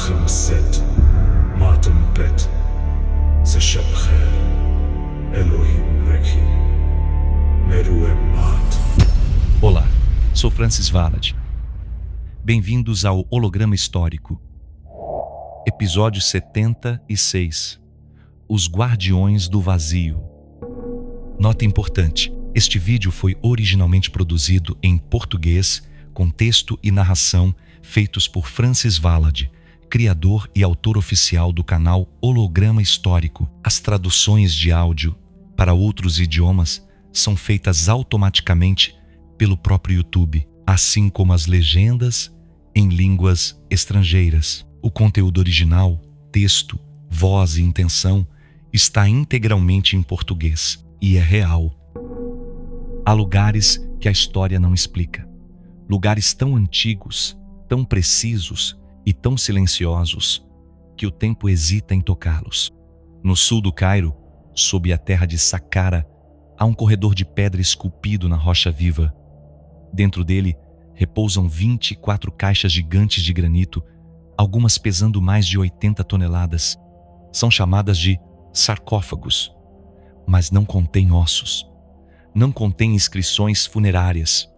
خمسة ما تنبت سشب خير Elohim Reki Meruem Mat. Olá, sou Francis Valad. Bem-vindos ao Holograma Histórico. Episódio 76. Os Guardiões do Vazio. Nota importante: este vídeo foi originalmente produzido em português, com texto e narração feitos por Francis Valad, criador e autor oficial do canal Holograma Histórico. As traduções de áudio para outros idiomas são feitas automaticamente pelo próprio YouTube, assim como as legendas em línguas estrangeiras. O conteúdo original, texto, voz e intenção está integralmente em português e é real. Há lugares que a história não explica. Lugares tão antigos, tão precisos e tão silenciosos que o tempo hesita em tocá-los. No sul do Cairo, sob a terra de Saqqara, há um corredor de pedra esculpido na rocha viva. Dentro dele repousam 24 caixas gigantes de granito, algumas pesando mais de 80 toneladas. São chamadas de sarcófagos, mas não contêm ossos, não contêm inscrições funerárias,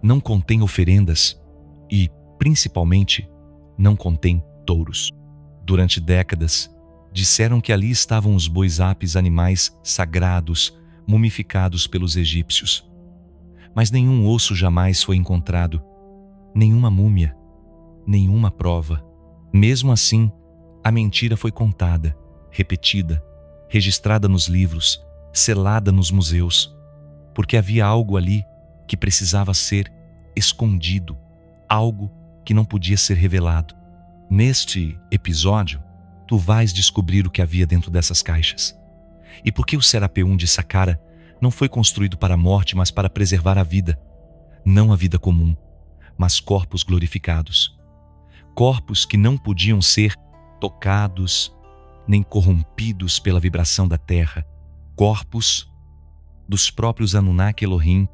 não contêm oferendas e, principalmente, não contém touros. Durante décadas, disseram que ali estavam os bois-apis, animais sagrados, mumificados pelos egípcios. Mas nenhum osso jamais foi encontrado, nenhuma múmia, nenhuma prova. Mesmo assim, a mentira foi contada, repetida, registrada nos livros, selada nos museus, porque havia algo ali que precisava ser escondido, algo que não podia ser revelado. Neste episódio, tu vais descobrir o que havia dentro dessas caixas. E por que o Serapeum de Saqqara não foi construído para a morte, mas para preservar a vida. Não a vida comum, mas corpos glorificados. Corpos que não podiam ser tocados, nem corrompidos pela vibração da terra. Corpos dos próprios Anunnaki Elohim.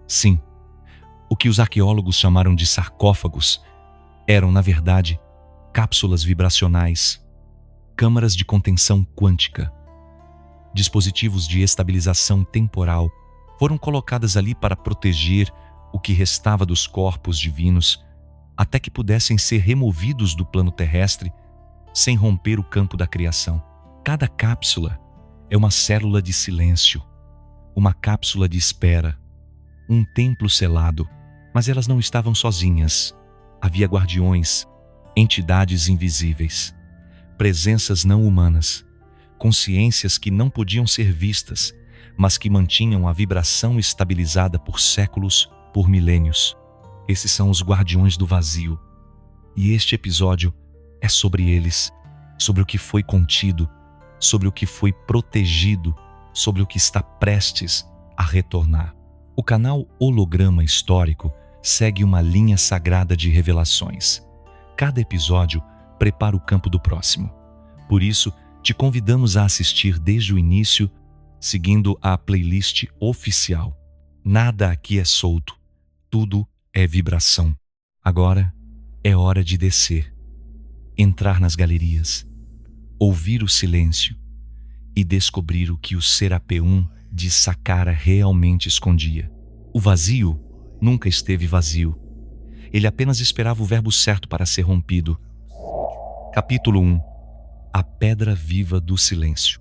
Sim, o que os arqueólogos chamaram de sarcófagos eram, na verdade, cápsulas vibracionais, câmaras de contenção quântica, dispositivos de estabilização temporal. Foram colocadas ali para proteger o que restava dos corpos divinos até que pudessem ser removidos do plano terrestre sem romper o campo da criação. Cada cápsula é uma célula de silêncio, uma cápsula de espera, um templo selado. Mas elas não estavam sozinhas. Havia guardiões, entidades invisíveis, presenças não humanas, consciências que não podiam ser vistas, mas que mantinham a vibração estabilizada por séculos, por milênios. Esses são os guardiões do vazio. E este episódio é sobre eles, sobre o que foi contido, sobre o que foi protegido, sobre o que está prestes a retornar. O canal Holograma Histórico segue uma linha sagrada de revelações. Cada episódio prepara o campo do próximo. Por isso, te convidamos a assistir desde o início, seguindo a playlist oficial. Nada aqui é solto, tudo é vibração. Agora é hora de descer, entrar nas galerias, ouvir o silêncio e descobrir o que o Serapeum de Saqqara realmente escondia. O vazio nunca esteve vazio. Ele apenas esperava o verbo certo para ser rompido. Capítulo 1. A Pedra Viva do Silêncio.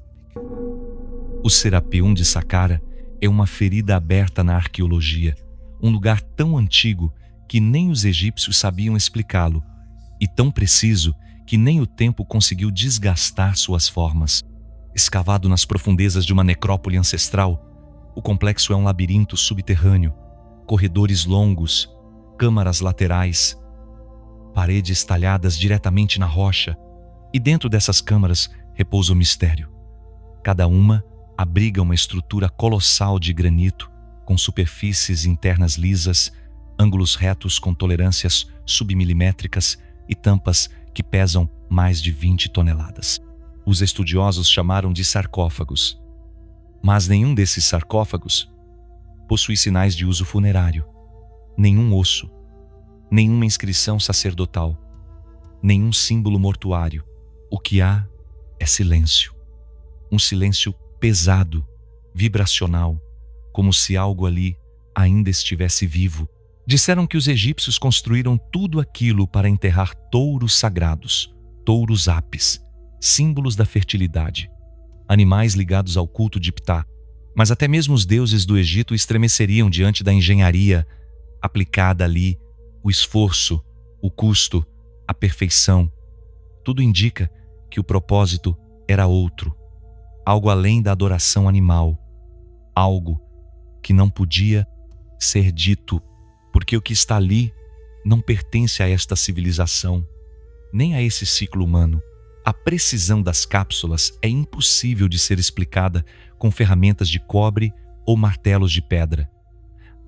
O Serapeum de Saqqara é uma ferida aberta na arqueologia, um lugar tão antigo que nem os egípcios sabiam explicá-lo, e tão preciso que nem o tempo conseguiu desgastar suas formas. Escavado nas profundezas de uma necrópole ancestral, o complexo é um labirinto subterrâneo, corredores longos, câmaras laterais, paredes talhadas diretamente na rocha, e dentro dessas câmaras repousa o mistério. Cada uma abriga uma estrutura colossal de granito, com superfícies internas lisas, ângulos retos com tolerâncias submilimétricas e tampas que pesam mais de 20 toneladas. Os estudiosos chamaram de sarcófagos, mas nenhum desses sarcófagos possui sinais de uso funerário, nenhum osso, nenhuma inscrição sacerdotal. nenhum símbolo mortuário. O que há é silêncio. Um silêncio pesado, vibracional, como se algo ali ainda estivesse vivo. Disseram que os egípcios construíram tudo aquilo para enterrar touros sagrados, touros apis, símbolos da fertilidade, animais ligados ao culto de Ptah. Mas até mesmo os deuses do Egito estremeceriam diante da engenharia aplicada ali, o esforço, o custo, a perfeição. Tudo indica que o propósito era outro, algo além da adoração animal, algo que não podia ser dito, porque o que está ali não pertence a esta civilização, nem a esse ciclo humano. A precisão das cápsulas é impossível de ser explicada com ferramentas de cobre ou martelos de pedra.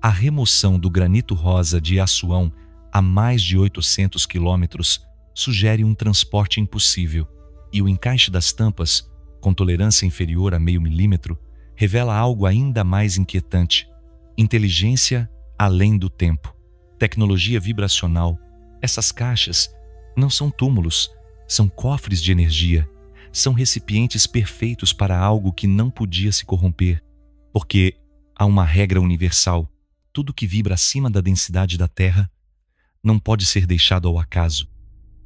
A remoção do granito rosa de Assuão a mais de 800 quilômetros sugere um transporte impossível, e o encaixe das tampas, com tolerância inferior a meio milímetro, revela algo ainda mais inquietante: inteligência além do tempo, tecnologia vibracional. Essas caixas não são túmulos, são cofres de energia, são recipientes perfeitos para algo que não podia se corromper, porque há uma regra universal: tudo que vibra acima da densidade da Terra não pode ser deixado ao acaso.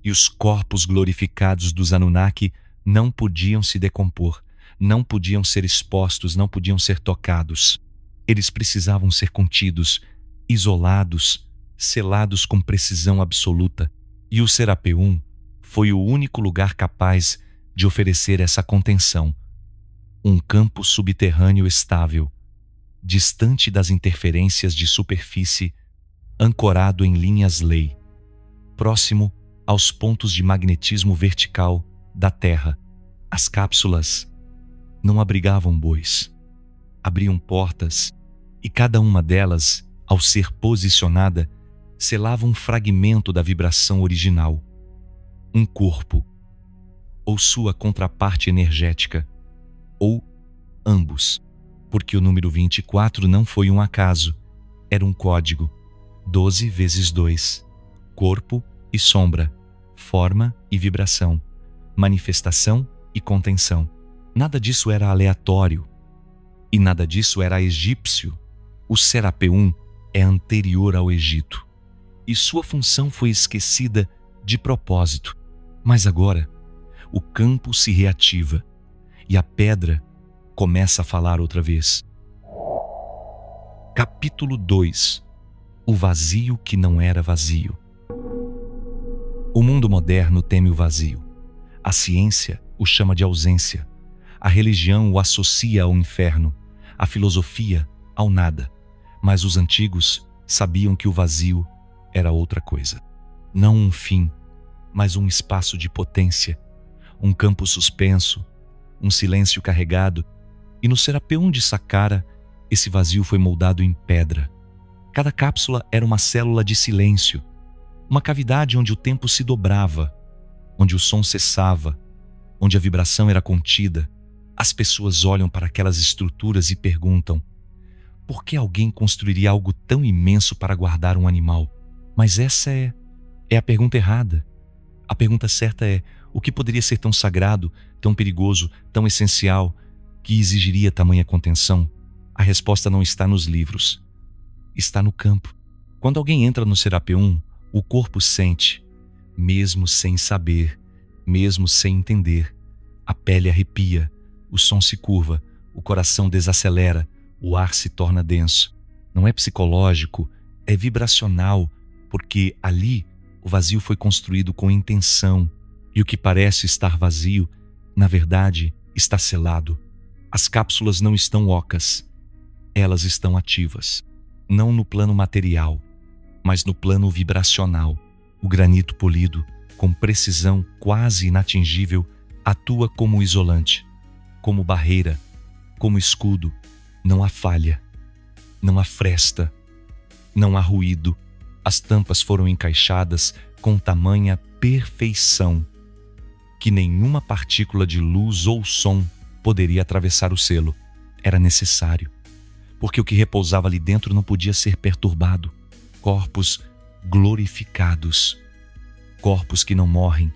E os corpos glorificados dos Anunnaki não podiam se decompor, não podiam ser expostos, não podiam ser tocados. Eles precisavam ser contidos, isolados, selados com precisão absoluta. E o Serapeum foi o único lugar capaz de oferecer essa contenção. Um campo subterrâneo estável, distante das interferências de superfície, ancorado em linhas-lei, próximo aos pontos de magnetismo vertical da Terra. As cápsulas não abrigavam bois, abriam portas, e cada uma delas, ao ser posicionada, selava um fragmento da vibração original, um corpo, ou sua contraparte energética, ou ambos, porque o número 24 não foi um acaso, era um código: 12 vezes 2, corpo e sombra, forma e vibração, manifestação e contenção. Nada disso era aleatório, e nada disso era egípcio. O Serapeum é anterior ao Egito, e sua função foi esquecida de propósito. Mas agora, o campo se reativa, e a pedra começa a falar outra vez. Capítulo 2. O vazio que não era vazio. O mundo moderno teme o vazio. A ciência o chama de ausência. A religião o associa ao inferno. A filosofia ao nada. Mas os antigos sabiam que o vazio era outra coisa. Não um fim, mas um espaço de potência, um campo suspenso, um silêncio carregado. E no Serapeum de Saqqara, esse vazio foi moldado em pedra. Cada cápsula era uma célula de silêncio, uma cavidade onde o tempo se dobrava, onde o som cessava, onde a vibração era contida. As pessoas olham para aquelas estruturas e perguntam: por que alguém construiria algo tão imenso para guardar um animal? Mas essa é a pergunta errada. A pergunta certa é: o que poderia ser tão sagrado, tão perigoso, tão essencial, que exigiria tamanha contenção? A resposta não está nos livros. Está no campo. Quando alguém entra no Serapeum, o corpo sente, mesmo sem saber, mesmo sem entender. A pele arrepia, o som se curva, o coração desacelera, o ar se torna denso. Não é psicológico, é vibracional, porque ali o vazio foi construído com intenção, e o que parece estar vazio, na verdade, está selado. As cápsulas não estão ocas, elas estão ativas. Não no plano material, mas no plano vibracional. O granito polido, com precisão quase inatingível, atua como isolante, como barreira, como escudo. Não há falha, não há fresta, não há ruído. As tampas foram encaixadas com tamanha perfeição que nenhuma partícula de luz ou som poderia atravessar o selo. Era necessário, porque o que repousava ali dentro não podia ser perturbado. Corpos glorificados, corpos que não morrem,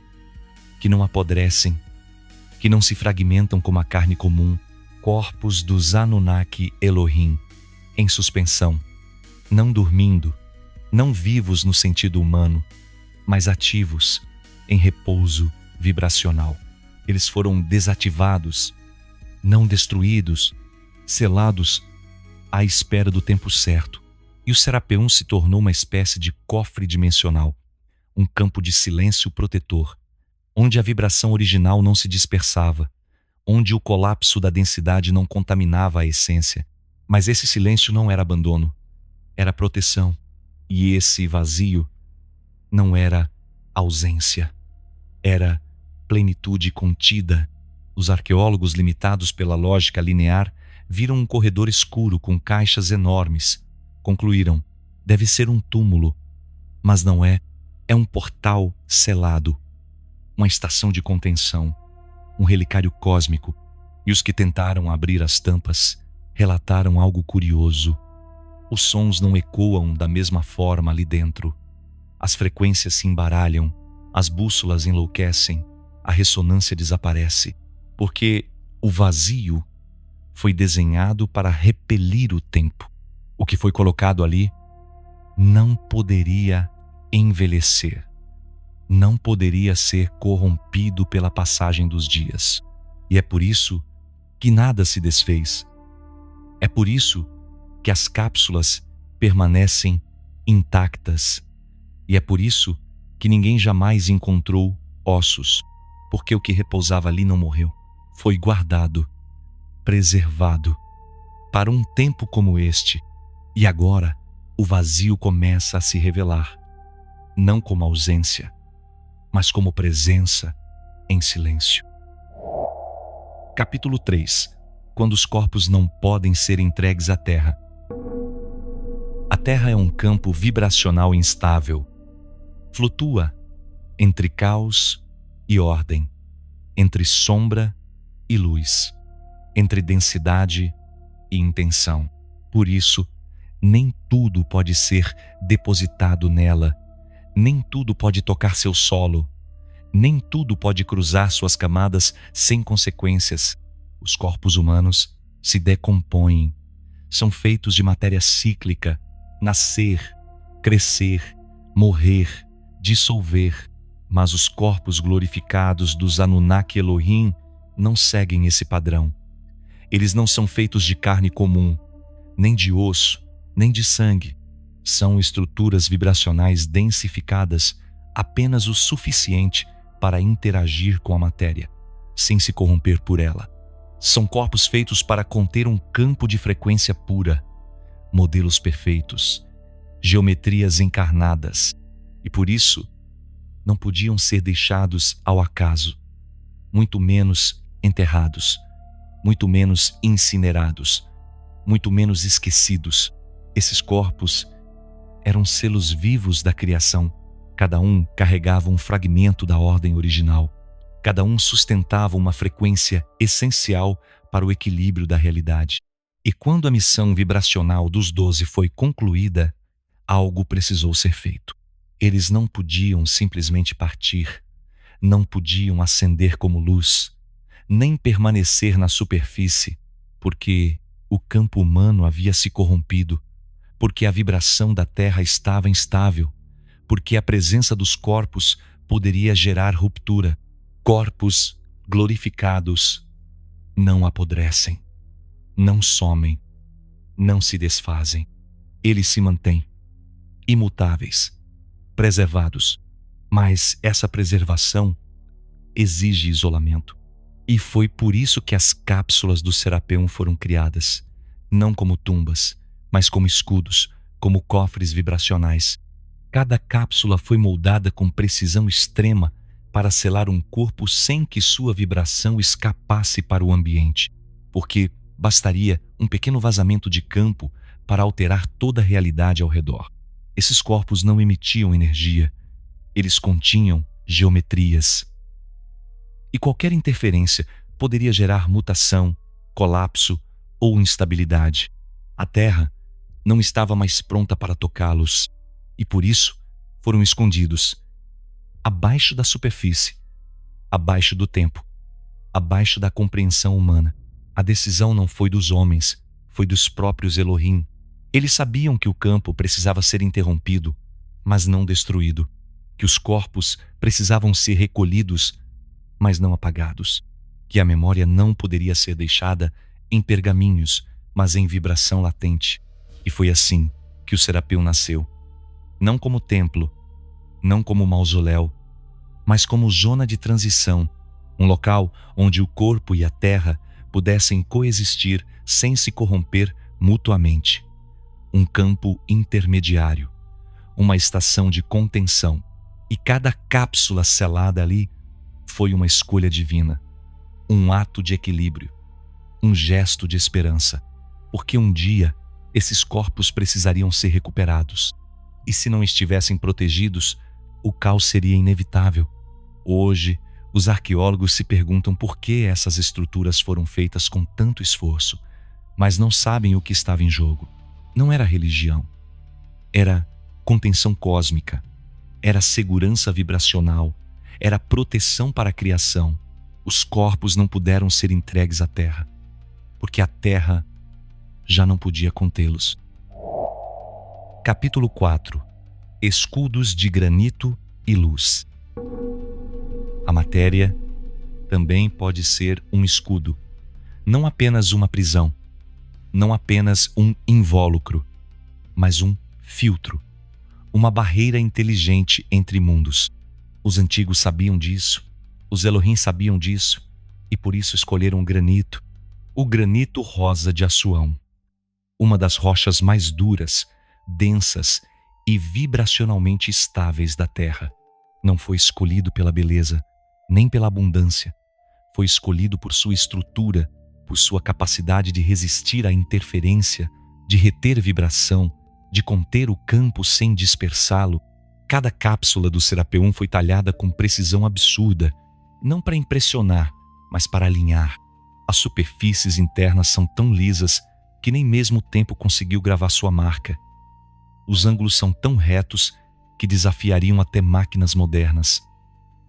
que não apodrecem, que não se fragmentam como a carne comum, corpos dos Anunnaki Elohim, em suspensão, não dormindo, não vivos no sentido humano, mas ativos, em repouso vibracional. Eles foram desativados, não destruídos, selados à espera do tempo certo. E o Serapeum se tornou uma espécie de cofre dimensional, um campo de silêncio protetor, onde a vibração original não se dispersava, onde o colapso da densidade não contaminava a essência. Mas esse silêncio não era abandono, era proteção. E esse vazio não era ausência, era plenitude contida. Os arqueólogos, limitados pela lógica linear, viram um corredor escuro com caixas enormes. Concluíram: deve ser um túmulo, mas não é. É um portal selado, uma estação de contenção, um relicário cósmico. E os que tentaram abrir as tampas relataram algo curioso. Os sons não ecoam da mesma forma ali dentro. As frequências se embaralham, as bússolas enlouquecem, a ressonância desaparece, porque o vazio foi desenhado para repelir o tempo. O que foi colocado ali não poderia envelhecer, não poderia ser corrompido pela passagem dos dias. E é por isso que nada se desfez. É por isso que as cápsulas permanecem intactas. E é por isso que ninguém jamais encontrou ossos, porque o que repousava ali não morreu. Foi guardado, preservado, para um tempo como este. E agora o vazio começa a se revelar, não como ausência, mas como presença em silêncio. Capítulo 3. Quando os corpos não podem ser entregues à Terra. A Terra é um campo vibracional instável. Flutua entre caos e ordem, entre sombra e luz, entre densidade e intenção. Por isso, nem tudo pode ser depositado nela, nem tudo pode tocar seu solo, nem tudo pode cruzar suas camadas sem consequências. Os corpos humanos se decompõem, são feitos de matéria cíclica, nascer, crescer, morrer, dissolver. Mas os corpos glorificados dos Anunnaki Elohim não seguem esse padrão. Eles não são feitos de carne comum, nem de osso, nem de sangue. São estruturas vibracionais densificadas apenas o suficiente para interagir com a matéria, sem se corromper por ela. São corpos feitos para conter um campo de frequência pura, modelos perfeitos, geometrias encarnadas, e por isso não podiam ser deixados ao acaso, muito menos enterrados, muito menos incinerados, muito menos esquecidos. Esses corpos eram selos vivos da criação. Cada um carregava um fragmento da ordem original. Cada um sustentava uma frequência essencial para o equilíbrio da realidade. E quando a missão vibracional dos 12 foi concluída, algo precisou ser feito. Eles não podiam simplesmente partir, não podiam ascender como luz, nem permanecer na superfície, porque o campo humano havia se corrompido, porque a vibração da Terra estava instável, porque a presença dos corpos poderia gerar ruptura. Corpos glorificados não apodrecem, não somem, não se desfazem. Eles se mantêm imutáveis, preservados. Mas essa preservação exige isolamento. E foi por isso que as cápsulas do Serapeum foram criadas, não como tumbas, mas como escudos, como cofres vibracionais. Cada cápsula foi moldada com precisão extrema para selar um corpo sem que sua vibração escapasse para o ambiente, porque bastaria um pequeno vazamento de campo para alterar toda a realidade ao redor. Esses corpos não emitiam energia, eles continham geometrias. E qualquer interferência poderia gerar mutação, colapso ou instabilidade. A Terra não estava mais pronta para tocá-los, e por isso foram escondidos. abaixo da superfície, abaixo do tempo, abaixo da compreensão humana. A decisão não foi dos homens, foi dos próprios Elohim. Eles sabiam que o campo precisava ser interrompido, mas não destruído, que os corpos precisavam ser recolhidos, mas não apagados, que a memória não poderia ser deixada em pergaminhos, mas em vibração latente. E foi assim que o Serapeu nasceu, não como templo, não como mausoléu, mas como zona de transição, um local onde o corpo e a terra pudessem coexistir sem se corromper mutuamente. Um campo intermediário, uma estação de contenção. E cada cápsula selada ali foi uma escolha divina, um ato de equilíbrio, um gesto de esperança, porque um dia esses corpos precisariam ser recuperados. E se não estivessem protegidos, o caos seria inevitável. Hoje, os arqueólogos se perguntam por que essas estruturas foram feitas com tanto esforço, mas não sabem o que estava em jogo. Não era religião, era contenção cósmica, era segurança vibracional, era proteção para a criação. Os corpos não puderam ser entregues à terra, porque a terra já não podia contê-los. Capítulo 4. Escudos de granito e luz. A matéria também pode ser um escudo, não apenas uma prisão, não apenas um invólucro, mas um filtro, uma barreira inteligente entre mundos. Os antigos sabiam disso, os Elohim sabiam disso, e por isso escolheram o granito rosa de Assuão, uma das rochas mais duras, densas e vibracionalmente estáveis da Terra. Não foi escolhido pela beleza, nem pela abundância. Foi escolhido por sua estrutura, por sua capacidade de resistir à interferência, de reter vibração, de conter o campo sem dispersá-lo. Cada cápsula do Serapeum foi talhada com precisão absurda, não para impressionar, mas para alinhar. As superfícies internas são tão lisas que nem mesmo o tempo conseguiu gravar sua marca. Os ângulos são tão retos que desafiariam até máquinas modernas.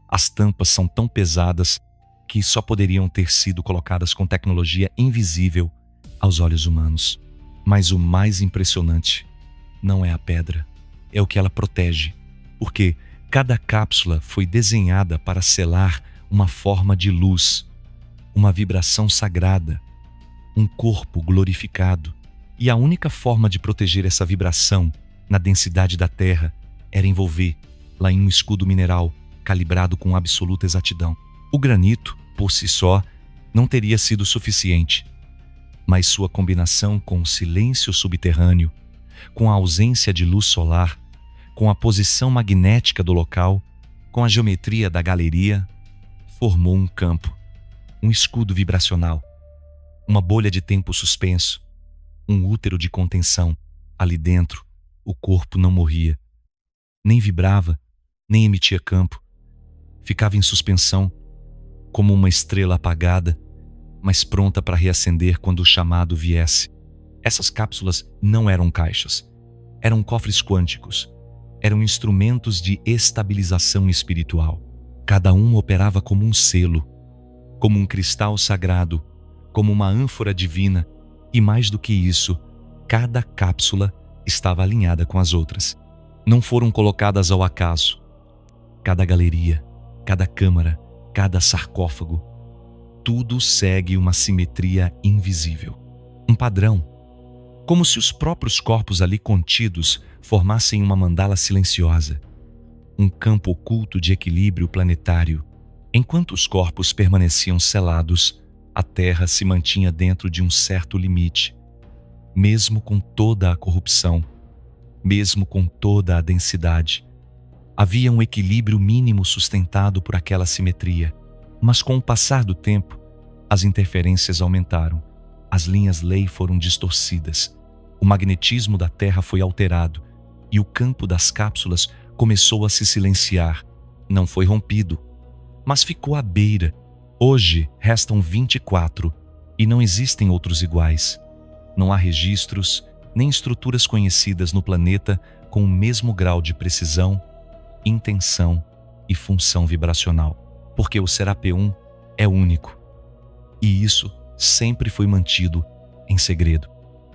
As tampas são tão pesadas que só poderiam ter sido colocadas com tecnologia invisível aos olhos humanos. Mas o mais impressionante não é a pedra, é o que ela protege, porque cada cápsula foi desenhada para selar uma forma de luz, uma vibração sagrada, um corpo glorificado. E a única forma de proteger essa vibração na densidade da terra era envolver-la em um escudo mineral calibrado com absoluta exatidão. O granito, por si só, não teria sido suficiente, mas sua combinação com o silêncio subterrâneo, com a ausência de luz solar, com a posição magnética do local, com a geometria da galeria, formou um campo, um escudo vibracional, uma bolha de tempo suspenso, um útero de contenção. Ali dentro, o corpo não morria, nem vibrava, nem emitia campo. Ficava em suspensão, como uma estrela apagada, mas pronta para reacender quando o chamado viesse. Essas cápsulas não eram caixas, eram cofres quânticos, eram instrumentos de estabilização espiritual. Cada um operava como um selo, como um cristal sagrado, como uma ânfora divina, e mais do que isso, cada cápsula estava alinhada com as outras. Não foram colocadas ao acaso. Cada galeria, cada câmara, cada sarcófago, tudo segue uma simetria invisível, um padrão, como se os próprios corpos ali contidos formassem uma mandala silenciosa, um campo oculto de equilíbrio planetário. Enquanto os corpos permaneciam selados, a Terra se mantinha dentro de um certo limite, mesmo com toda a corrupção, mesmo com toda a densidade. Havia um equilíbrio mínimo sustentado por aquela simetria, mas com o passar do tempo, as interferências aumentaram, as linhas-lei foram distorcidas, o magnetismo da Terra foi alterado e o campo das cápsulas começou a se silenciar. Não foi rompido, mas ficou à beira. Hoje restam 24 e não existem outros iguais. Não há registros nem estruturas conhecidas no planeta com o mesmo grau de precisão, intenção e função vibracional, porque o Serapeum é único. E isso sempre foi mantido em segredo.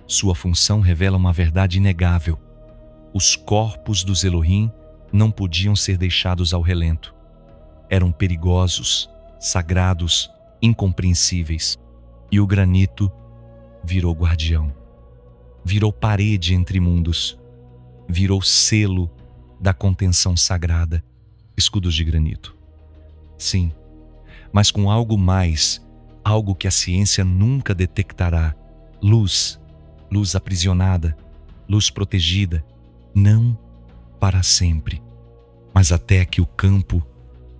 Sua função revela uma verdade inegável. Os corpos dos Elohim não podiam ser deixados ao relento. Eram perigosos, sagrados, incompreensíveis. E o granito virou guardião. Virou parede entre mundos. Virou selo da contenção sagrada. Escudos de granito. Sim, mas com algo mais, algo que a ciência nunca detectará. Luz, luz aprisionada, luz protegida, não para sempre, mas até que o campo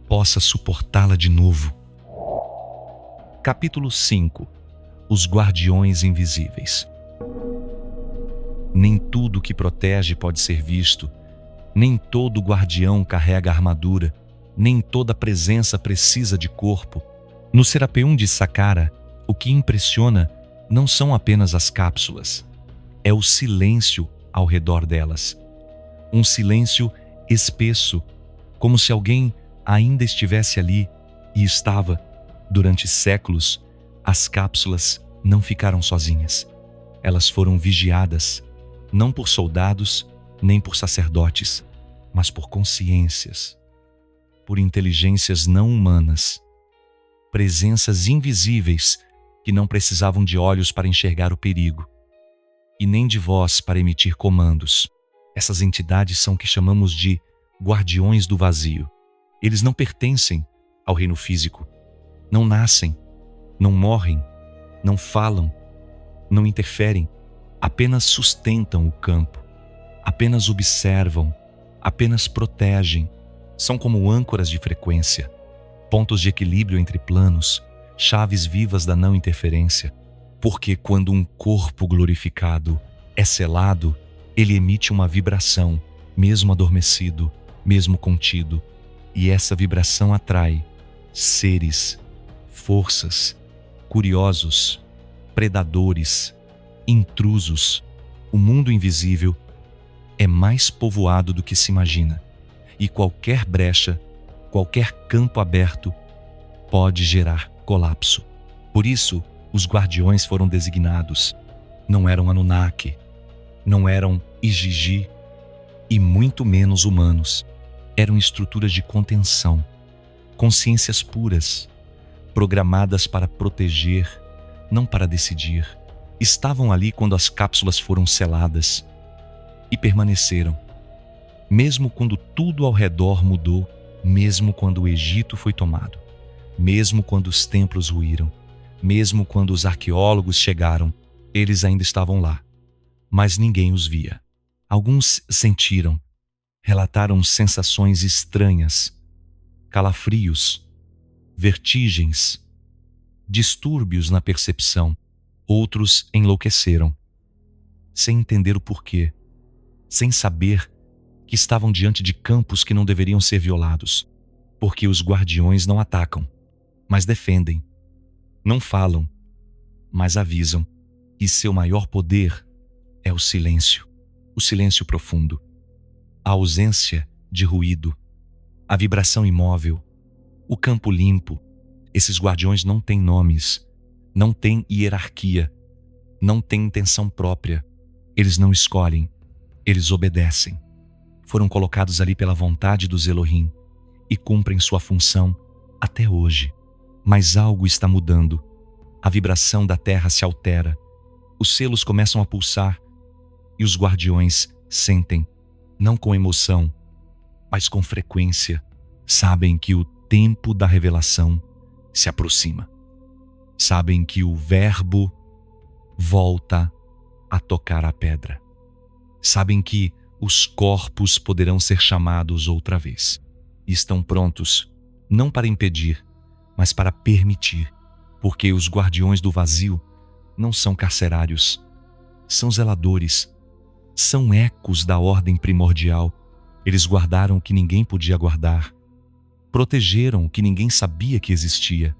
possa suportá-la de novo. Capítulo 5. Os Guardiões Invisíveis. Nem tudo que protege pode ser visto, nem todo guardião carrega armadura, nem toda presença precisa de corpo. No Serapeum de Saqqara, o que impressiona não são apenas as cápsulas, é o silêncio ao redor delas. Um silêncio espesso, como se alguém ainda estivesse ali e estava. Durante séculos, as cápsulas não ficaram sozinhas. Elas foram vigiadas, não por soldados nem por sacerdotes, mas por consciências, por inteligências não humanas, presenças invisíveis que não precisavam de olhos para enxergar o perigo e nem de voz para emitir comandos. Essas entidades são o que chamamos de guardiões do vazio. Eles não pertencem ao reino físico, não nascem, não morrem, não falam, não interferem, apenas sustentam o campo, apenas observam, apenas protegem. São como âncoras de frequência, pontos de equilíbrio entre planos, chaves vivas da não interferência. Porque quando um corpo glorificado é selado, ele emite uma vibração, mesmo adormecido, mesmo contido. E essa vibração atrai seres, forças, curiosos, predadores, intrusos. O mundo invisível é mais povoado do que se imagina. E qualquer brecha, qualquer campo aberto pode gerar colapso. Por isso, os guardiões foram designados. Não eram Anunnaki, não eram Igigi e muito menos humanos. Eram estruturas de contenção, consciências puras, programadas para proteger, não para decidir. Estavam ali quando as cápsulas foram seladas e permaneceram. Mesmo quando tudo ao redor mudou, mesmo quando o Egito foi tomado, mesmo quando os templos ruíram, mesmo quando os arqueólogos chegaram, eles ainda estavam lá, mas ninguém os via. Alguns sentiram, relataram sensações estranhas, calafrios, vertigens, distúrbios na percepção. Outros enlouqueceram, sem entender o porquê, sem saber que estavam diante de campos que não deveriam ser violados, porque os guardiões não atacam, mas defendem, não falam, mas avisam, e seu maior poder é o silêncio profundo, a ausência de ruído, a vibração imóvel, o campo limpo. Esses guardiões não têm nomes, não têm hierarquia, não têm intenção própria. Eles não escolhem, eles obedecem. Foram colocados ali pela vontade dos Elohim e cumprem sua função até hoje. Mas algo está mudando. A vibração da terra se altera. Os selos começam a pulsar e os guardiões sentem, não com emoção, mas com frequência. Sabem que o tempo da revelação se aproxima. Sabem que o Verbo volta a tocar a pedra. Sabem que os corpos poderão ser chamados outra vez. E estão prontos, não para impedir, mas para permitir, porque os guardiões do vazio não são carcerários, são zeladores, são ecos da ordem primordial. Eles guardaram o que ninguém podia guardar, protegeram o que ninguém sabia que existia,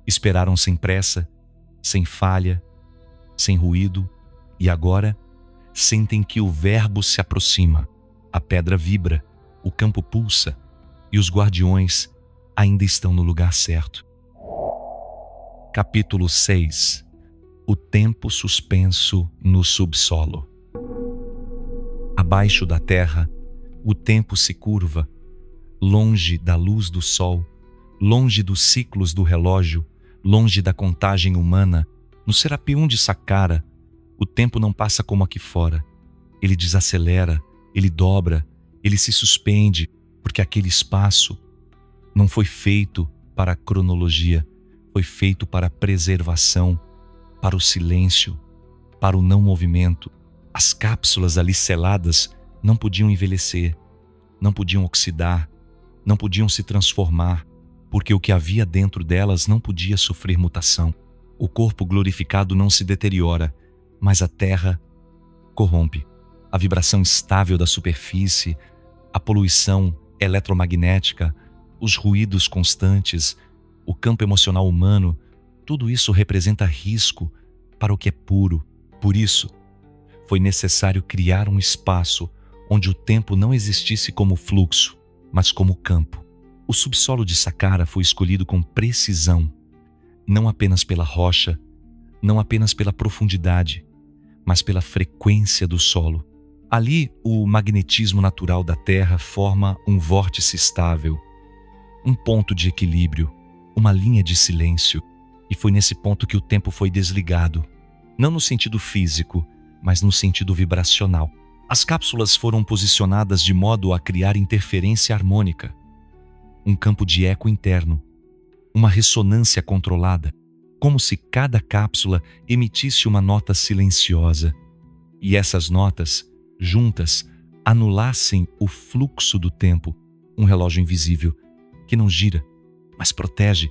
esperaram sem pressa, sem falha, sem ruído, e agora sentem que o Verbo se aproxima, a pedra vibra, o campo pulsa, e os guardiões ainda estão no lugar certo. Capítulo 6. O tempo suspenso no subsolo. Abaixo da terra, o tempo se curva, longe da luz do sol, longe dos ciclos do relógio, longe da contagem humana. No Serapeum de Saqqara, o tempo não passa como aqui fora. Ele desacelera, ele dobra, ele se suspende, porque aquele espaço não foi feito para a cronologia, foi feito para a preservação, para o silêncio, para o não movimento. As cápsulas ali seladas não podiam envelhecer, não podiam oxidar, não podiam se transformar, porque o que havia dentro delas não podia sofrer mutação. O corpo glorificado não se deteriora, mas a terra corrompe. A vibração estável da superfície, a poluição eletromagnética, os ruídos constantes, o campo emocional humano, tudo isso representa risco para o que é puro. Por isso, foi necessário criar um espaço onde o tempo não existisse como fluxo, mas como campo. O subsolo de Saqqara foi escolhido com precisão, não apenas pela rocha, não apenas pela profundidade, mas pela frequência do solo. Ali, o magnetismo natural da Terra forma um vórtice estável, um ponto de equilíbrio, uma linha de silêncio. E foi nesse ponto que o tempo foi desligado, não no sentido físico, mas no sentido vibracional. As cápsulas foram posicionadas de modo a criar interferência harmônica, um campo de eco interno, uma ressonância controlada, como se cada cápsula emitisse uma nota silenciosa. E essas notas, juntas, anulassem o fluxo do tempo, um relógio invisível, que não gira, mas protege.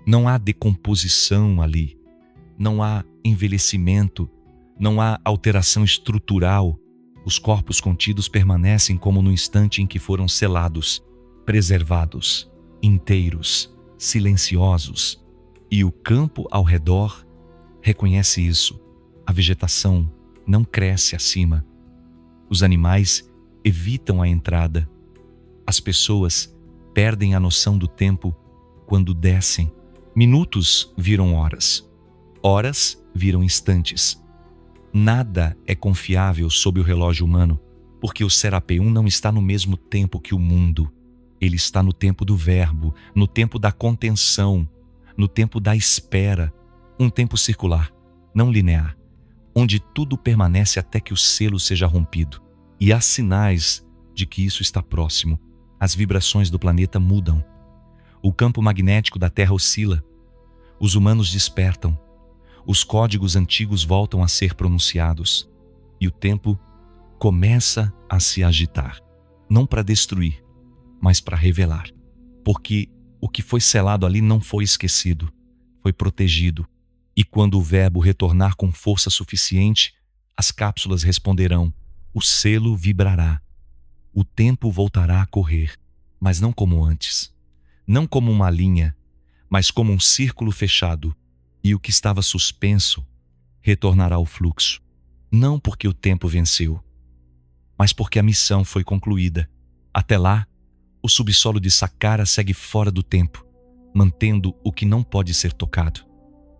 Não há decomposição ali, não há envelhecimento, não há alteração estrutural. Os corpos contidos permanecem como no instante em que foram selados, preservados, inteiros, silenciosos. E o campo ao redor reconhece isso. A vegetação não cresce acima. Os animais evitam a entrada. As pessoas perdem a noção do tempo quando descem. Minutos viram horas. Horas viram instantes. Nada é confiável sob o relógio humano, porque o Serapeum não está no mesmo tempo que o mundo. Ele está no tempo do verbo, no tempo da contenção, no tempo da espera, um tempo circular, não linear, onde tudo permanece até que o selo seja rompido. E há sinais de que isso está próximo. As vibrações do planeta mudam. O campo magnético da Terra oscila. Os humanos despertam. Os códigos antigos voltam a ser pronunciados. E o tempo começa a se agitar. Não para destruir, mas para revelar. Porque o que foi selado ali não foi esquecido, foi protegido. E quando o verbo retornar com força suficiente, as cápsulas responderão. O selo vibrará. O tempo voltará a correr, mas não como antes. Não como uma linha, mas como um círculo fechado. E o que estava suspenso retornará ao fluxo. Não porque o tempo venceu, mas porque a missão foi concluída. Até lá, o subsolo de Saqqara segue fora do tempo, mantendo o que não pode ser tocado,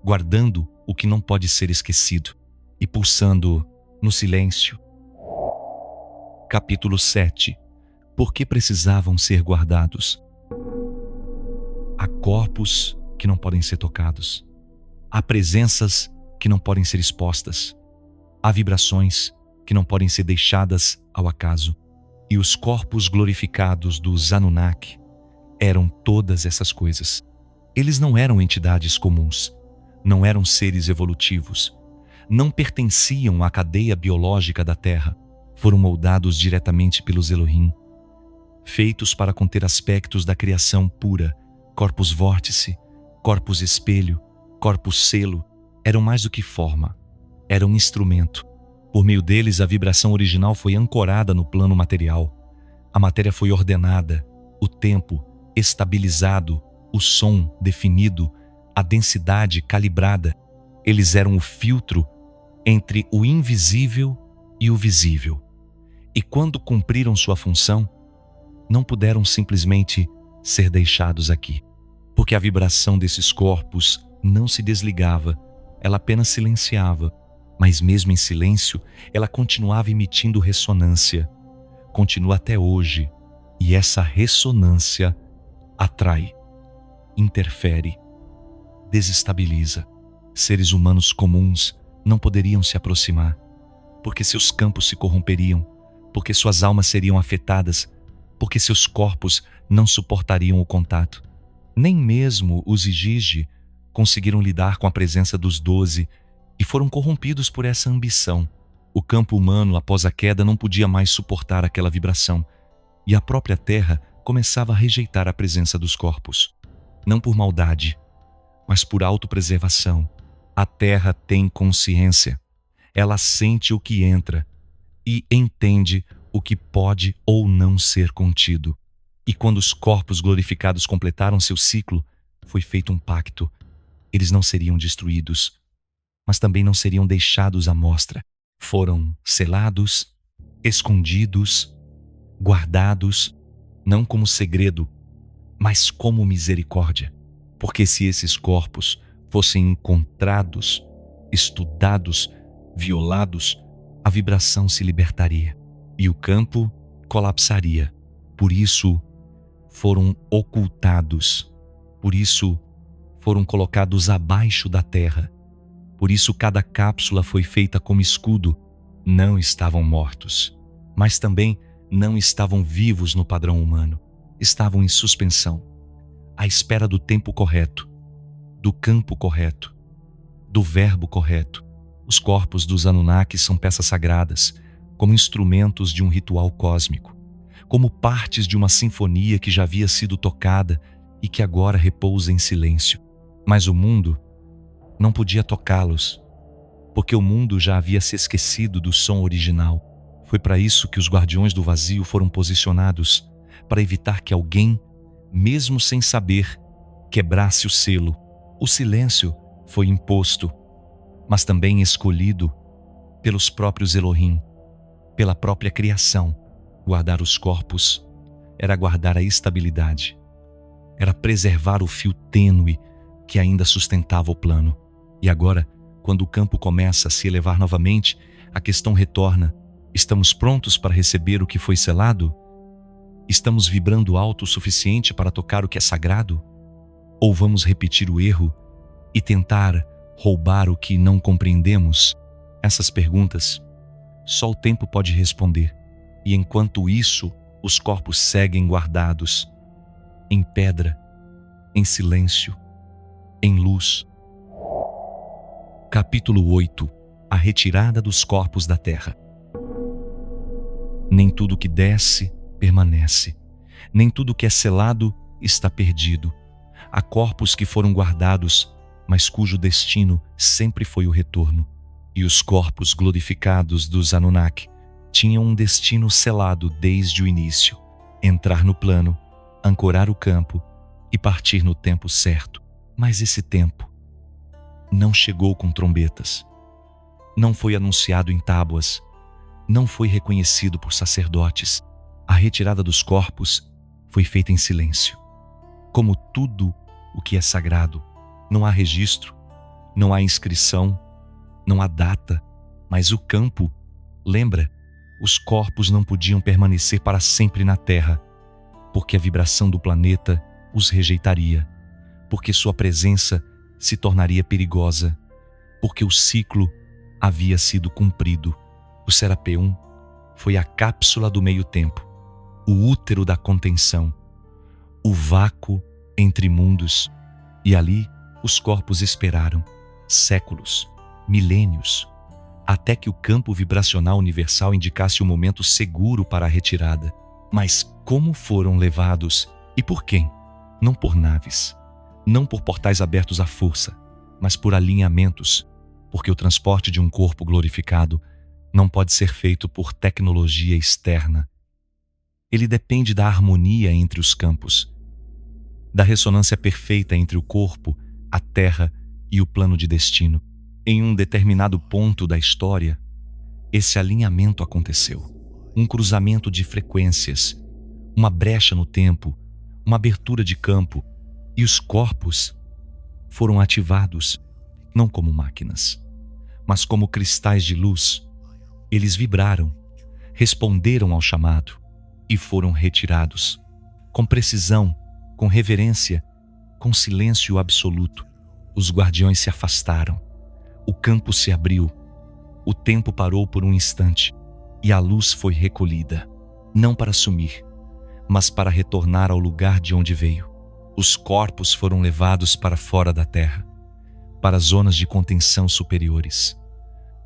guardando o que não pode ser esquecido e pulsando no silêncio. Capítulo 7. Por que precisavam ser guardados? Há corpos que não podem ser tocados. Há presenças que não podem ser expostas. Há vibrações que não podem ser deixadas ao acaso. E os corpos glorificados dos Anunnaki eram todas essas coisas. Eles não eram entidades comuns, não eram seres evolutivos, não pertenciam à cadeia biológica da Terra. Foram moldados diretamente pelos Elohim, feitos para conter aspectos da criação pura. Corpos vórtice, corpos espelho, corpos selo, eram mais do que forma, eram um instrumento. Por meio deles, a vibração original foi ancorada no plano material. A matéria foi ordenada, o tempo estabilizado, o som definido, a densidade calibrada. Eles eram o filtro entre o invisível e o visível. E quando cumpriram sua função, não puderam simplesmente ser deixados aqui, porque a vibração desses corpos não se desligava, ela apenas silenciava, mas mesmo em silêncio, ela continuava emitindo ressonância. Continua até hoje, e essa ressonância atrai, interfere, desestabiliza. Seres humanos comuns não poderiam se aproximar, porque seus campos se corromperiam, porque suas almas seriam afetadas, porque seus corpos não suportariam o contato. Nem mesmo os Igigi conseguiram lidar com a presença dos 12 e foram corrompidos por essa ambição. O campo humano, após a queda, não podia mais suportar aquela vibração, e a própria Terra começava a rejeitar a presença dos corpos. Não por maldade, mas por autopreservação. A Terra tem consciência. Ela sente o que entra e entende o que pode ou não ser contido. E quando os corpos glorificados completaram seu ciclo, foi feito um pacto. Eles não seriam destruídos, mas também não seriam deixados à mostra. Foram selados, escondidos, guardados, não como segredo, mas como misericórdia. Porque se esses corpos fossem encontrados, estudados, violados, a vibração se libertaria e o campo colapsaria. Por isso foram ocultados, por isso foram colocados abaixo da terra. Por isso cada cápsula foi feita como escudo. Não estavam mortos, mas também não estavam vivos no padrão humano. Estavam em suspensão, à espera do tempo correto, do campo correto, do verbo correto. Os corpos dos Anunnaki são peças sagradas, como instrumentos de um ritual cósmico, como partes de uma sinfonia que já havia sido tocada e que agora repousa em silêncio. Mas o mundo não podia tocá-los, porque o mundo já havia se esquecido do som original. Foi para isso que os guardiões do vazio foram posicionados, para evitar que alguém, mesmo sem saber, quebrasse o selo. O silêncio foi imposto, mas também escolhido pelos próprios Elohim, pela própria criação. Guardar os corpos era guardar a estabilidade, era preservar o fio tênue que ainda sustentava o plano. E agora, quando o campo começa a se elevar novamente, a questão retorna: estamos prontos para receber o que foi selado? Estamos vibrando alto o suficiente para tocar o que é sagrado? Ou vamos repetir o erro e tentar roubar o que não compreendemos? Essas perguntas só o tempo pode responder. E enquanto isso, os corpos seguem guardados, em pedra, em silêncio, em luz. Capítulo 8. A retirada dos corpos da terra. Nem tudo que desce permanece, nem tudo que é selado está perdido. Há corpos que foram guardados, mas cujo destino sempre foi o retorno. E os corpos glorificados dos Anunnaki tinham um destino selado desde o início: entrar no plano, ancorar o campo e partir no tempo certo. Mas esse tempo não chegou com trombetas, não foi anunciado em tábuas, não foi reconhecido por sacerdotes. A retirada dos corpos foi feita em silêncio. Como tudo o que é sagrado, não há registro, não há inscrição, não há data, mas o campo, lembra, os corpos não podiam permanecer para sempre na Terra, porque a vibração do planeta os rejeitaria, porque sua presença se tornaria perigosa, porque o ciclo havia sido cumprido. O Serapeum foi a cápsula do meio-tempo, o útero da contenção, o vácuo entre mundos, e ali os corpos esperaram séculos, milênios, até que o campo vibracional universal indicasse o momento seguro para a retirada. Mas como foram levados e por quem? Não por naves, não por portais abertos à força, mas por alinhamentos, porque o transporte de um corpo glorificado não pode ser feito por tecnologia externa. Ele depende da harmonia entre os campos, da ressonância perfeita entre o corpo, a terra e o plano de destino. Em um determinado ponto da história, esse alinhamento aconteceu. Um cruzamento de frequências, uma brecha no tempo, uma abertura de campo, e os corpos foram ativados, não como máquinas, mas como cristais de luz. Eles vibraram, responderam ao chamado e foram retirados, com precisão, com reverência, com silêncio absoluto. Os guardiões se afastaram, o campo se abriu, o tempo parou por um instante e a luz foi recolhida, não para sumir, mas para retornar ao lugar de onde veio. Os corpos foram levados para fora da terra, para zonas de contenção superiores,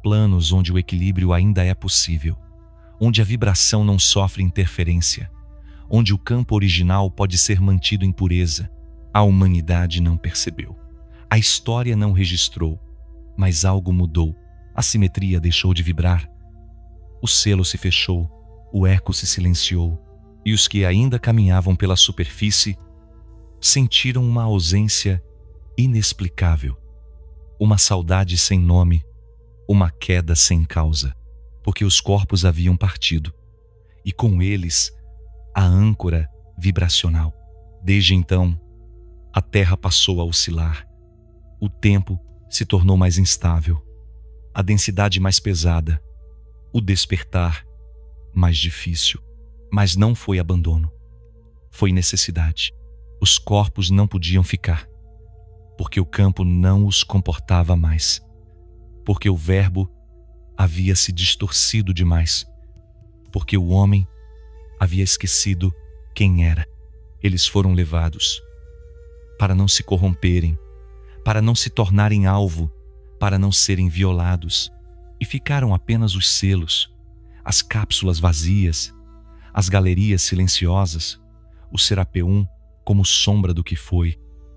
planos onde o equilíbrio ainda é possível, onde a vibração não sofre interferência, onde o campo original pode ser mantido em pureza. A humanidade não percebeu. A história não registrou, mas algo mudou. A simetria deixou de vibrar. O selo se fechou, o eco se silenciou, e os que ainda caminhavam pela superfície sentiram uma ausência inexplicável, uma saudade sem nome, uma queda sem causa, porque os corpos haviam partido, e com eles a âncora vibracional. Desde então, a terra passou a oscilar, o tempo se tornou mais instável, a densidade mais pesada, o despertar mais difícil. Mas não foi abandono, foi necessidade. Os corpos não podiam ficar, porque o campo não os comportava mais, porque o verbo havia se distorcido demais, porque o homem havia esquecido quem era. Eles foram levados para não se corromperem, para não se tornarem alvo, para não serem violados, e ficaram apenas os selos, as cápsulas vazias, as galerias silenciosas, o Serapeum como sombra do que foi.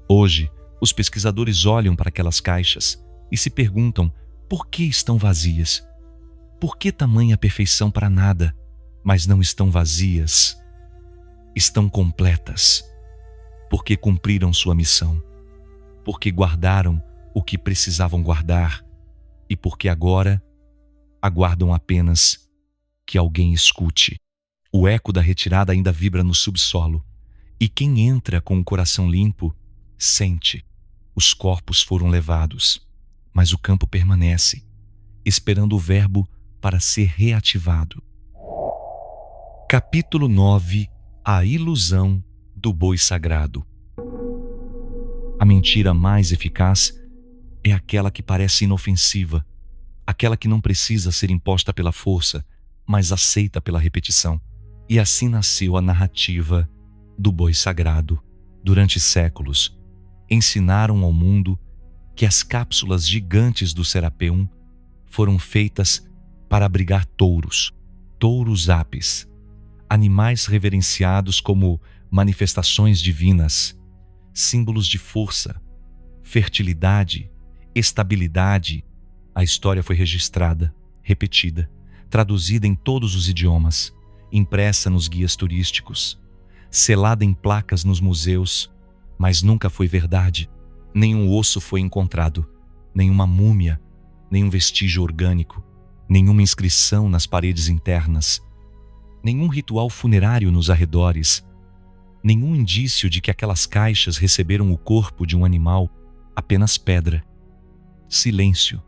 Hoje, os pesquisadores olham para aquelas caixas e se perguntam por que estão vazias. Por que tamanha perfeição para nada? Mas não estão vazias, estão completas, porque cumpriram sua missão, porque guardaram o que precisavam guardar e porque agora aguardam apenas que alguém escute. O eco da retirada ainda vibra no subsolo, e quem entra com o coração limpo sente. Os corpos foram levados, mas o campo permanece, esperando o verbo para ser reativado. Capítulo 9. A ilusão do boi sagrado. A mentira mais eficaz é aquela que parece inofensiva, aquela que não precisa ser imposta pela força, mas aceita pela repetição. E assim nasceu a narrativa do boi sagrado. Durante séculos, ensinaram ao mundo que as cápsulas gigantes do Serapeum foram feitas para abrigar touros, touros apis, animais reverenciados como manifestações divinas, símbolos de força, fertilidade, estabilidade. A história foi registrada, repetida, traduzida em todos os idiomas, impressa nos guias turísticos, selada em placas nos museus, mas nunca foi verdade. Nenhum osso foi encontrado, nenhuma múmia, nenhum vestígio orgânico, nenhuma inscrição nas paredes internas, nenhum ritual funerário nos arredores, nenhum indício de que aquelas caixas receberam o corpo de um animal, apenas pedra. Silêncio,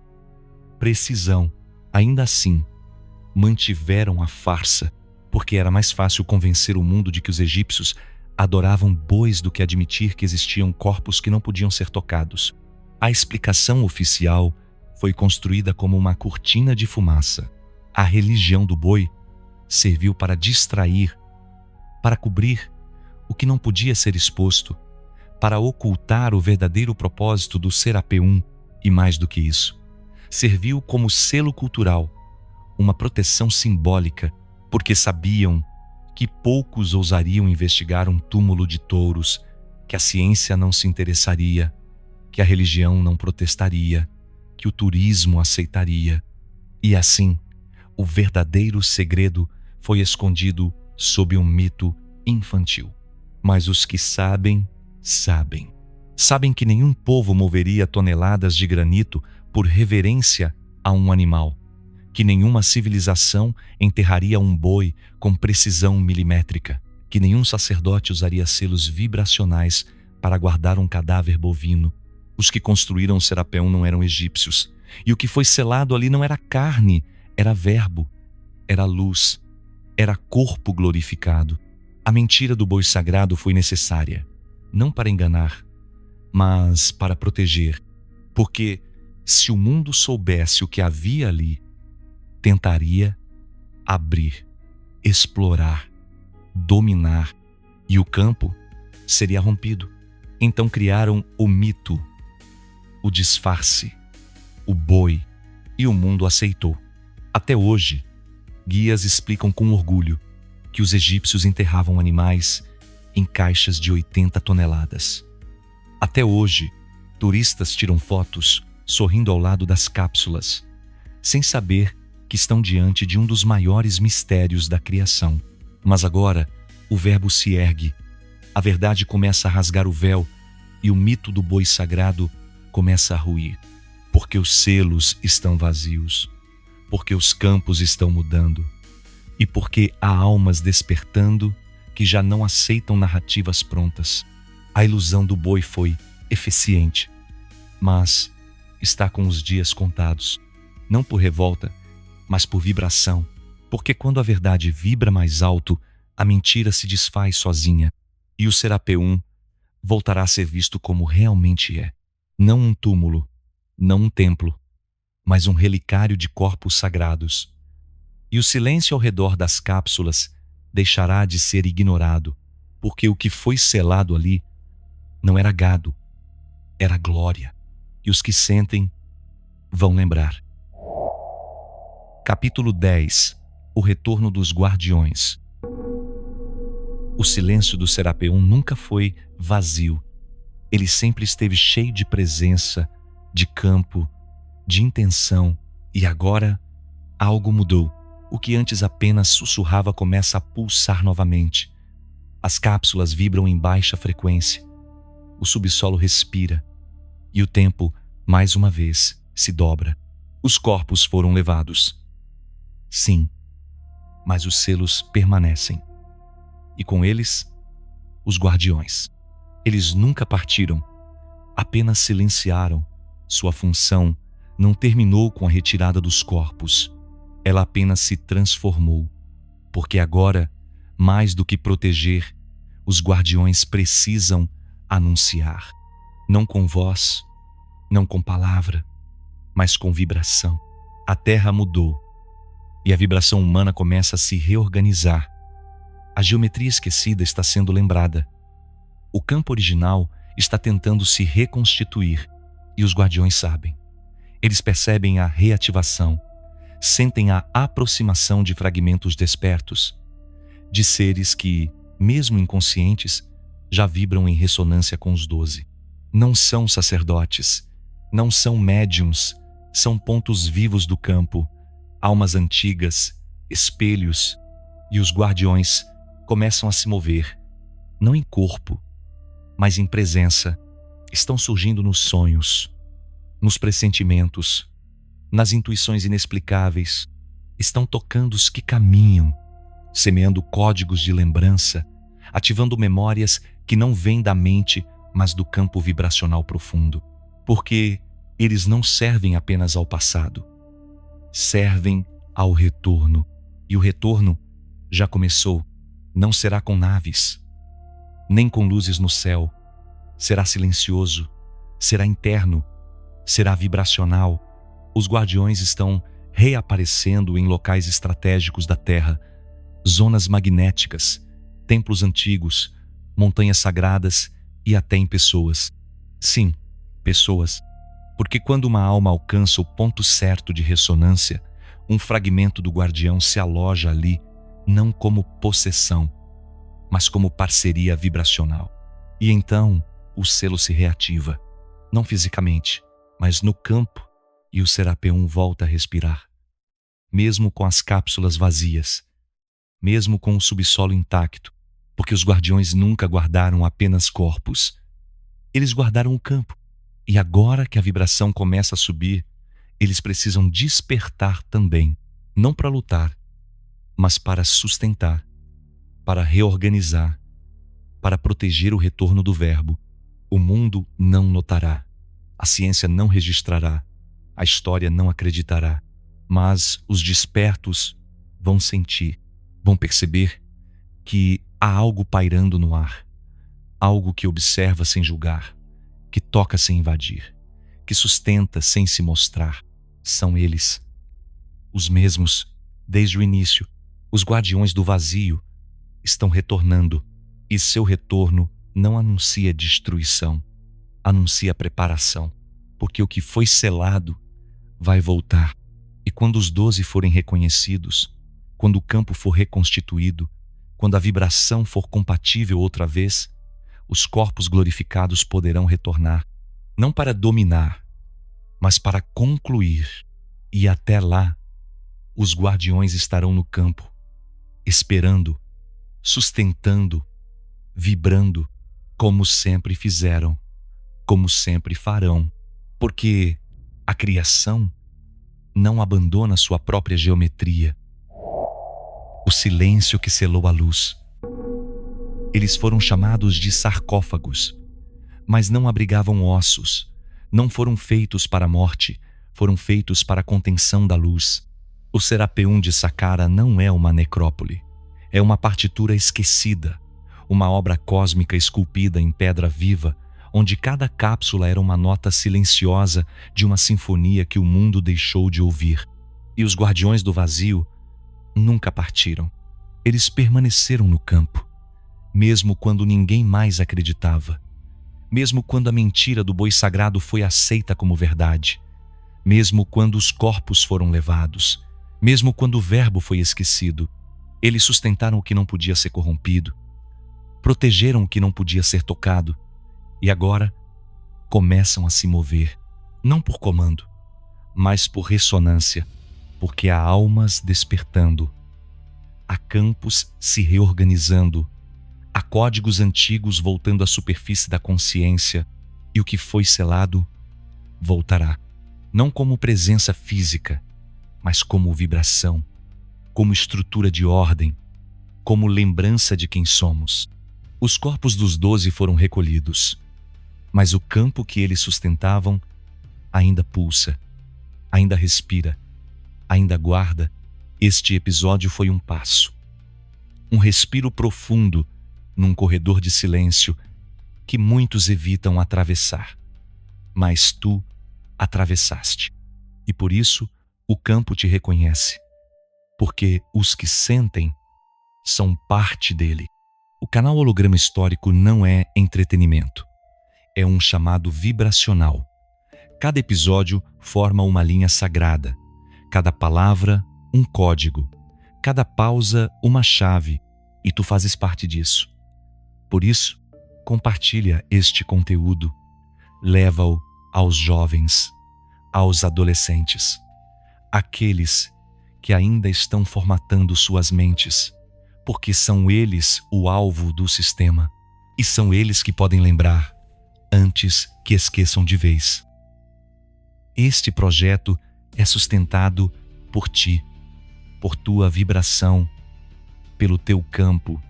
precisão. Ainda assim, mantiveram a farsa, porque era mais fácil convencer o mundo de que os egípcios adoravam bois do que admitir que existiam corpos que não podiam ser tocados. A explicação oficial foi construída como uma cortina de fumaça. A religião do boi serviu para distrair, para cobrir o que não podia ser exposto, para ocultar o verdadeiro propósito do Serapeum e, mais do que isso, serviu como selo cultural, uma proteção simbólica, porque sabiam que poucos ousariam investigar um túmulo de touros, que a ciência não se interessaria, que a religião não protestaria, que o turismo aceitaria. E assim, o verdadeiro segredo foi escondido sob um mito infantil. Mas os que sabem, sabem. Sabem que nenhum povo moveria toneladas de granito por reverência a um animal, que nenhuma civilização enterraria um boi com precisão milimétrica, que nenhum sacerdote usaria selos vibracionais para guardar um cadáver bovino. Os que construíram o Serapeum não eram egípcios, e o que foi selado ali não era carne, era verbo, era luz, era corpo glorificado. A mentira do boi sagrado foi necessária, não para enganar, mas para proteger, porque se o mundo soubesse o que havia ali, tentaria abrir, explorar, dominar, e o campo seria rompido. Então criaram o mito, o disfarce, o boi, e o mundo aceitou. Até hoje, guias explicam com orgulho que os egípcios enterravam animais em caixas de 80 toneladas. Até hoje, turistas tiram fotos sorrindo ao lado das cápsulas, sem saber que estão diante de um dos maiores mistérios da criação. Mas agora, o verbo se ergue, a verdade começa a rasgar o véu e o mito do boi sagrado começa a ruir, porque os selos estão vazios, porque os campos estão mudando e porque há almas despertando que já não aceitam narrativas prontas. A ilusão do boi foi eficiente, mas está com os dias contados, não por revolta, mas por vibração, porque quando a verdade vibra mais alto, a mentira se desfaz sozinha e o Serapeum voltará a ser visto como realmente é. Não um túmulo, não um templo, mas um relicário de corpos sagrados. E o silêncio ao redor das cápsulas deixará de ser ignorado, porque o que foi selado ali não era gado, era glória. E os que sentem vão lembrar. Capítulo 10. O retorno dos guardiões. O silêncio do Serapeum nunca foi vazio. Ele sempre esteve cheio de presença, de campo, de intenção. E agora algo mudou. O que antes apenas sussurrava começa a pulsar novamente. As cápsulas vibram em baixa frequência. O subsolo respira. E o tempo, mais uma vez, se dobra. Os corpos foram levados. Sim, mas os selos permanecem. E com eles, os guardiões. Eles nunca partiram, apenas silenciaram. Sua função não terminou com a retirada dos corpos. Ela apenas se transformou, porque agora, mais do que proteger, os guardiões precisam anunciar. Não com voz, não com palavra, mas com vibração. A Terra mudou e a vibração humana começa a se reorganizar. A geometria esquecida está sendo lembrada. O campo original está tentando se reconstituir e os guardiões sabem. Eles percebem a reativação, sentem a aproximação de fragmentos despertos, de seres que, mesmo inconscientes, já vibram em ressonância com os 12. Não são sacerdotes, não são médiuns, são pontos vivos do campo, almas antigas, espelhos, e os guardiões começam a se mover, não em corpo, mas em presença. Estão surgindo nos sonhos, nos pressentimentos, nas intuições inexplicáveis. Estão tocando os que caminham, semeando códigos de lembrança, ativando memórias que não vêm da mente, mas do campo vibracional profundo. Porque eles não servem apenas ao passado, servem ao retorno. E o retorno já começou. Não será com naves, nem com luzes no céu. Será silencioso, será interno, será vibracional. Os guardiões estão reaparecendo em locais estratégicos da Terra, zonas magnéticas, templos antigos, montanhas sagradas e até em pessoas. Sim, pessoas. Porque quando uma alma alcança o ponto certo de ressonância, um fragmento do guardião se aloja ali, não como possessão, mas como parceria vibracional. E então o selo se reativa, não fisicamente, mas no campo, e o Serapeum volta a respirar. Mesmo com as cápsulas vazias, mesmo com o subsolo intacto, porque os guardiões nunca guardaram apenas corpos. Eles guardaram o campo. E agora que a vibração começa a subir, eles precisam despertar também, não para lutar, mas para sustentar. para reorganizar, para proteger o retorno do Verbo. O mundo não notará, a ciência não registrará, a história não acreditará, mas os despertos vão sentir, vão perceber que há algo pairando no ar, algo que observa sem julgar, que toca sem invadir, que sustenta sem se mostrar. São eles, os mesmos, desde o início. Os guardiões do vazio estão retornando, e seu retorno não anuncia destruição, anuncia preparação, porque o que foi selado vai voltar. E quando os 12 forem reconhecidos, quando o campo for reconstituído, quando a vibração for compatível outra vez, os corpos glorificados poderão retornar, não para dominar, mas para concluir. E até lá, os guardiões estarão no campo, esperando, sustentando, vibrando, como sempre fizeram, como sempre farão, porque a criação não abandona sua própria geometria. O silêncio que selou a luz. Eles foram chamados de sarcófagos, mas não abrigavam ossos, não foram feitos para a morte, foram feitos para a contenção da luz. O Serapeum de Saqqara não é uma necrópole, é uma partitura esquecida, uma obra cósmica esculpida em pedra viva, onde cada cápsula era uma nota silenciosa de uma sinfonia que o mundo deixou de ouvir. E os guardiões do vazio nunca partiram. Eles permaneceram no campo, mesmo quando ninguém mais acreditava, mesmo quando a mentira do boi sagrado foi aceita como verdade, mesmo quando os corpos foram levados, mesmo quando o Verbo foi esquecido. Eles sustentaram o que não podia ser corrompido, protegeram o que não podia ser tocado, e agora começam a se mover, não por comando, mas por ressonância, porque há almas despertando, há campos se reorganizando, há códigos antigos voltando à superfície da consciência, e o que foi selado voltará, não como presença física, mas como vibração, como estrutura de ordem, como lembrança de quem somos. Os corpos dos 12 foram recolhidos, mas o campo que eles sustentavam ainda pulsa, ainda respira, ainda guarda. Este episódio foi um passo, um respiro profundo num corredor de silêncio que muitos evitam atravessar, mas tu atravessaste. E por isso o campo te reconhece, porque os que sentem são parte dele. O canal Holograma Histórico não é entretenimento, é um chamado vibracional. Cada episódio forma uma linha sagrada, cada palavra um código, cada pausa uma chave, e tu fazes parte disso. Por isso, compartilha este conteúdo, leva-o aos jovens, aos adolescentes, aqueles que ainda estão formatando suas mentes, porque são eles o alvo do sistema, e são eles que podem lembrar antes que esqueçam de vez. Este projeto é sustentado por ti, por tua vibração, pelo teu campo,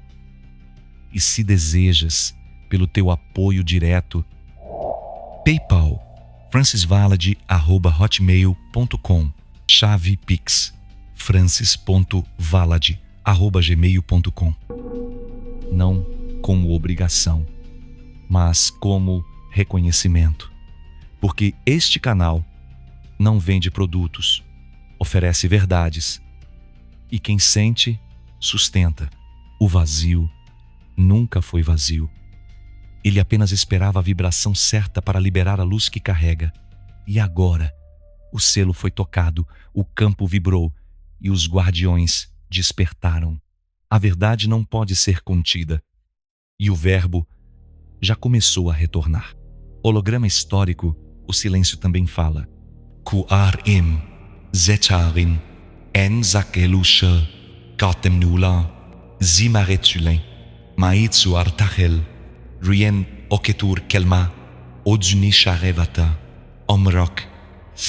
e se desejas, pelo teu apoio direto. PayPal, francisvalade@hotmail.com, chave Pix, francis.valade@gmail.com. Não como obrigação, mas como reconhecimento, porque este canal não vende produtos, oferece verdades, e quem sente, sustenta. O vazio nunca foi vazio. Ele apenas esperava a vibração certa para liberar a luz que carrega. E agora, o selo foi tocado, o campo vibrou e os guardiões despertaram. A verdade não pode ser contida. E o Verbo já começou a retornar. Holograma histórico, o silêncio também fala. Ku'ar-im, Zetarim, En Zakelusha, Katemnula, Zimaretulin, Maitsu Artachel, Rien Oketur Kelma, Odzuni Sharevata, Omrok,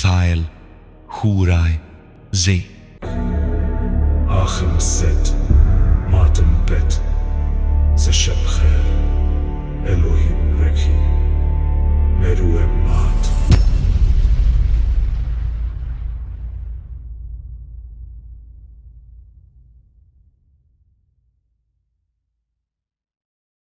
Thael, Hurai, Ze. Achem Set, Matem Bet. זה שב חיר, אלוהים רכי, מרועי